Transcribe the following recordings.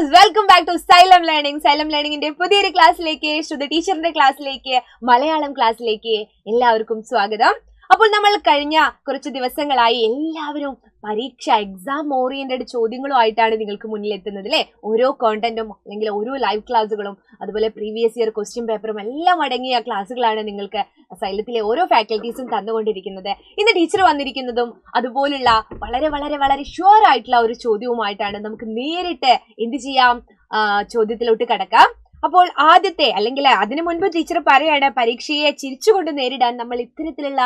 Dears, welcome back to Xylem learning. Xylem ലേണിംഗിന്റെ പുതിയൊരു ക്ലാസ്സിലേക്ക്, ശ്രുതി ടീച്ചറിന്റെ ക്ലാസ്സിലേക്ക്, മലയാളം ക്ലാസ്സിലേക്ക് എല്ലാവർക്കും സ്വാഗതം. അപ്പോൾ നമ്മൾ കഴിഞ്ഞ കുറച്ച് ദിവസങ്ങളായി എല്ലാവരും പരീക്ഷ എക്സാം ഓറിയന്റഡ് ചോദ്യങ്ങളുമായിട്ടാണ് നിങ്ങൾക്ക് മുന്നിൽ എത്തുന്നത് അല്ലേ. ഓരോ കോണ്ടന്റും അല്ലെങ്കിൽ ഓരോ ലൈവ് ക്ലാസ്സുകളും അതുപോലെ പ്രീവിയസ് ഇയർ ക്വസ്റ്റ്യൻ പേപ്പറും എല്ലാം അടങ്ങിയ ക്ലാസ്സുകളാണ് നിങ്ങൾക്ക് സൈലത്തിലെ ഓരോ ഫാക്കൽറ്റീസും തന്നുകൊണ്ടിരിക്കുന്നത്. ഇന്ന് ടീച്ചർ വന്നിരിക്കുന്നതും അതുപോലുള്ള വളരെ വളരെ വളരെ ഷുവർ ആയിട്ടുള്ള ഒരു ചോദ്യവുമായിട്ടാണ്. നമുക്ക് നേരിട്ട് എന്ത് ചെയ്യാം, ചോദ്യത്തിലോട്ട് കടക്കാം. അപ്പോൾ ആദ്യത്തെ അല്ലെങ്കിൽ അതിനു മുൻപ് ടീച്ചർ പറയാണ്, പരീക്ഷയെ ചിരിച്ചുകൊണ്ട് നേരിടാൻ നമ്മൾ ഇത്തരത്തിലുള്ള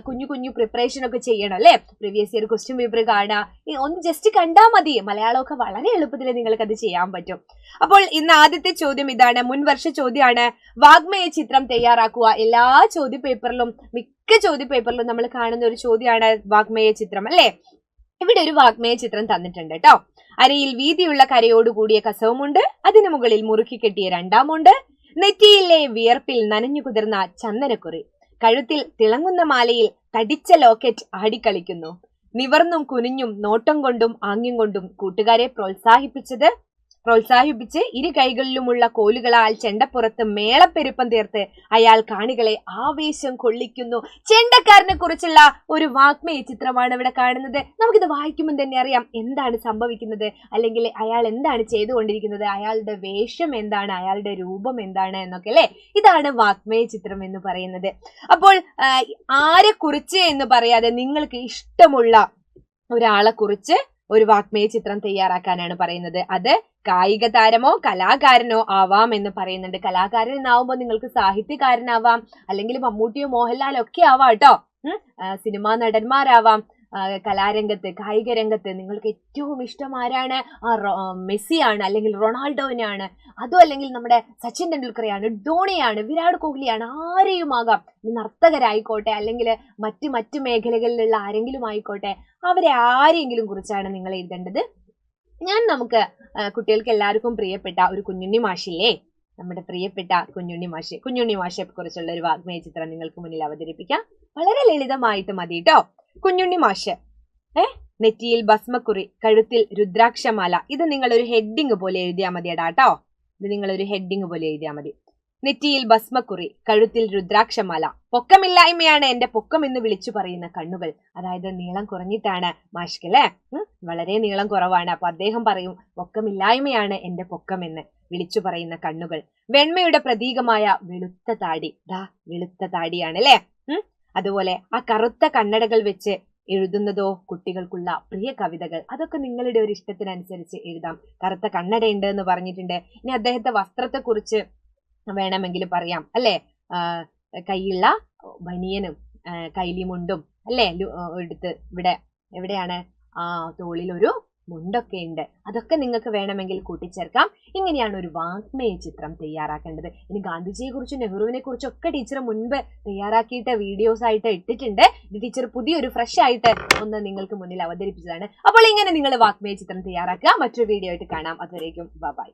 കുഞ്ഞു കുഞ്ഞു പ്രിപ്പറേഷൻ ഒക്കെ ചെയ്യണം അല്ലെ. പ്രീവിയസ് ഇയർ ക്വസ്റ്റ്യൻ പേപ്പർ കാണുക, ഒന്ന് ജസ്റ്റ് കണ്ടാൽ മതി. മലയാളമൊക്കെ വളരെ എളുപ്പത്തിൽ നിങ്ങൾക്ക് അത് ചെയ്യാൻ പറ്റും. അപ്പോൾ ഇന്ന് ആദ്യത്തെ ചോദ്യം ഇതാണ്, മുൻവർഷ ചോദ്യമാണ്. വാഗ്മയ ചിത്രം തയ്യാറാക്കുക. എല്ലാ ചോദ്യ പേപ്പറിലും, മിക്ക ചോദ്യ പേപ്പറിലും നമ്മൾ കാണുന്ന ഒരു ചോദ്യമാണ് വാഗ്മയ ചിത്രം അല്ലെ. ഇവിടെ ഒരു വാഗ്മയ ചിത്രം തന്നിട്ടുണ്ട് കേട്ടോ. അരയിൽ വീതിയുള്ള കരയോടുകൂടിയ കസവുമുണ്ട്, അതിനു മുകളിൽ മുറുക്കി കെട്ടിയ രണ്ടാമുണ്ട്, നെറ്റിയിലെ വിയർപ്പിൽ നനഞ്ഞു കുതിർന്ന ചന്ദനക്കുറി, കഴുത്തിൽ തിളങ്ങുന്ന മാലയിൽ തടിച്ച ലോക്കറ്റ് ആടിക്കളിക്കുന്നു. നിവർന്നും കുനിഞ്ഞും നോട്ടം കൊണ്ടും ആംഗ്യം കൊണ്ടും കൂട്ടുകാരെ പ്രോത്സാഹിപ്പിച്ച് ഇരു കൈകളിലുമുള്ള കോലുകളാൽ ചെണ്ടപ്പുറത്ത് മേളപ്പെരുപ്പം തീർത്ത് അയാൾ കാണികളെ ആവേശം കൊള്ളിക്കുന്നു. ചെണ്ടക്കാരനെ കുറിച്ചുള്ള ഒരു വാഗ്മയ ചിത്രമാണ് ഇവിടെ കാണുന്നത്. നമുക്കിത് വായിക്കുമ്പോൾ തന്നെ അറിയാം എന്താണ് സംഭവിക്കുന്നത്, അല്ലെങ്കിൽ അയാൾ എന്താണ് ചെയ്തുകൊണ്ടിരിക്കുന്നത്, അയാളുടെ വേഷം എന്താണ്, അയാളുടെ രൂപം എന്താണ് എന്നൊക്കെ അല്ലെ. ഇതാണ് വാഗ്മയ ചിത്രം എന്ന് പറയുന്നത്. അപ്പോൾ ആരെ കുറിച്ച് എന്ന് പറയാതെ നിങ്ങൾക്ക് ഇഷ്ടമുള്ള ഒരാളെ കുറിച്ച് ഒരു വാഗ്മയ ചിത്രം തയ്യാറാക്കാനാണ് പറയുന്നത്. അത് കായിക താരമോ കലാകാരനോ ആവാം എന്ന് പറയുന്നുണ്ട്. കലാകാരൻ എന്നാവുമ്പോൾ നിങ്ങൾക്ക് സാഹിത്യകാരനാവാം, അല്ലെങ്കിൽ മമ്മൂട്ടിയോ മോഹൻലാലോ ഒക്കെ ആവാം കേട്ടോ. സിനിമാ നടന്മാരാവാം. കലാരംഗത്ത്, കായിക രംഗത്ത് നിങ്ങൾക്ക് ഏറ്റവും ഇഷ്ടം ആരാണ്? മെസ്സിയാണ്, അല്ലെങ്കിൽ റൊണാൾഡോനാണ്, അതും അല്ലെങ്കിൽ നമ്മുടെ സച്ചിൻ ടെണ്ടുൽക്കറെയാണ്, ധോണിയാണ്, വിരാട് കോഹ്ലിയാണ്, ആരെയും ആകാം. നർത്തകരായിക്കോട്ടെ, അല്ലെങ്കിൽ മറ്റു മേഖലകളിലുള്ള ആരെങ്കിലും ആയിക്കോട്ടെ, അവരെ ആരെങ്കിലും കുറിച്ചാണ് നിങ്ങൾ എഴുതേണ്ടത്. നമുക്ക് കുട്ടികൾക്ക് എല്ലാവർക്കും പ്രിയപ്പെട്ട ഒരു കുഞ്ഞുണ്ണി മാഷില്ലേ, നമ്മുടെ പ്രിയപ്പെട്ട കുഞ്ഞുണ്ണി മാഷെ കുറിച്ചുള്ള ഒരു വാഗ്മയ ചിത്രം നിങ്ങൾക്ക് മുന്നിൽ അവതരിപ്പിക്കാം. വളരെ ലളിതമായിട്ട് മതി കേട്ടോ. കുഞ്ഞുണ്ണി മാഷ്, നെറ്റിയിൽ ഭസ്മക്കുറി, കഴുത്തിൽ രുദ്രാക്ഷമാല. ഇത് നിങ്ങളൊരു ഹെഡിങ് പോലെ എഴുതിയാൽ മതി കേട്ടോ. നെറ്റിയിൽ ഭസ്മക്കുറി, കഴുത്തിൽ രുദ്രാക്ഷമാല. പൊക്കമില്ലായ്മയാണ് എന്റെ പൊക്കം എന്ന് വിളിച്ചു പറയുന്ന കണ്ണുകൾ. അതായത് നീളം കുറഞ്ഞിട്ടാണ് മാഷ്ക്കല്ലേ, വളരെ നീളം കുറവാണ്. അപ്പൊ അദ്ദേഹം പറയും പൊക്കമില്ലായ്മയാണ് എന്റെ പൊക്കം എന്ന് വിളിച്ചു പറയുന്ന കണ്ണുകൾ. വെണ്മയുടെ പ്രതീകമായ വെളുത്ത താടി, വെളുത്ത താടിയാണ് അല്ലെ. അതുപോലെ ആ കറുത്ത കണ്ണടകൾ വെച്ച് എഴുതുന്നതോ കുട്ടികൾക്കുള്ള പ്രിയ കവിതകൾ. അതൊക്കെ നിങ്ങളുടെ ഒരു ഇഷ്ടത്തിനനുസരിച്ച് എഴുതാം. കറുത്ത കണ്ണടയുണ്ട് എന്ന് പറഞ്ഞിട്ടുണ്ട്. ഇനി അദ്ദേഹത്തെ വസ്ത്രത്തെ കുറിച്ച് വേണമെങ്കിൽ പറയാം അല്ലെ. കയ്യുള്ള ബനിയനും കൈലിമുണ്ടും അല്ലെ എടുത്ത് എവിടെയാണ് തോളിൽ ഒരു മുണ്ടൊക്കെ ഉണ്ട്. അതൊക്കെ നിങ്ങൾക്ക് വേണമെങ്കിൽ കൂട്ടിച്ചേർക്കാം. ഇങ്ങനെയാണ് ഒരു വാഗ്മയ ചിത്രം തയ്യാറാക്കേണ്ടത്. ഇനി ഗാന്ധിജിയെ കുറിച്ചും നെഹ്റുവിനെ കുറിച്ചും ഒക്കെ ടീച്ചർ മുൻപ് തയ്യാറാക്കിയിട്ട് വീഡിയോസ് ആയിട്ട് ഇട്ടിട്ടുണ്ട്. ഇത് ടീച്ചർ പുതിയൊരു ഫ്രഷ് ആയിട്ട് ഒന്ന് നിങ്ങൾക്ക് മുന്നിൽ അവതരിപ്പിച്ചതാണ്. അപ്പോൾ ഇങ്ങനെ നിങ്ങൾ വാഗ്മയ ചിത്രം തയ്യാറാക്കുക. മറ്റൊരു വീഡിയോ ആയിട്ട് കാണാം. അതുവരേക്കും ബൈ.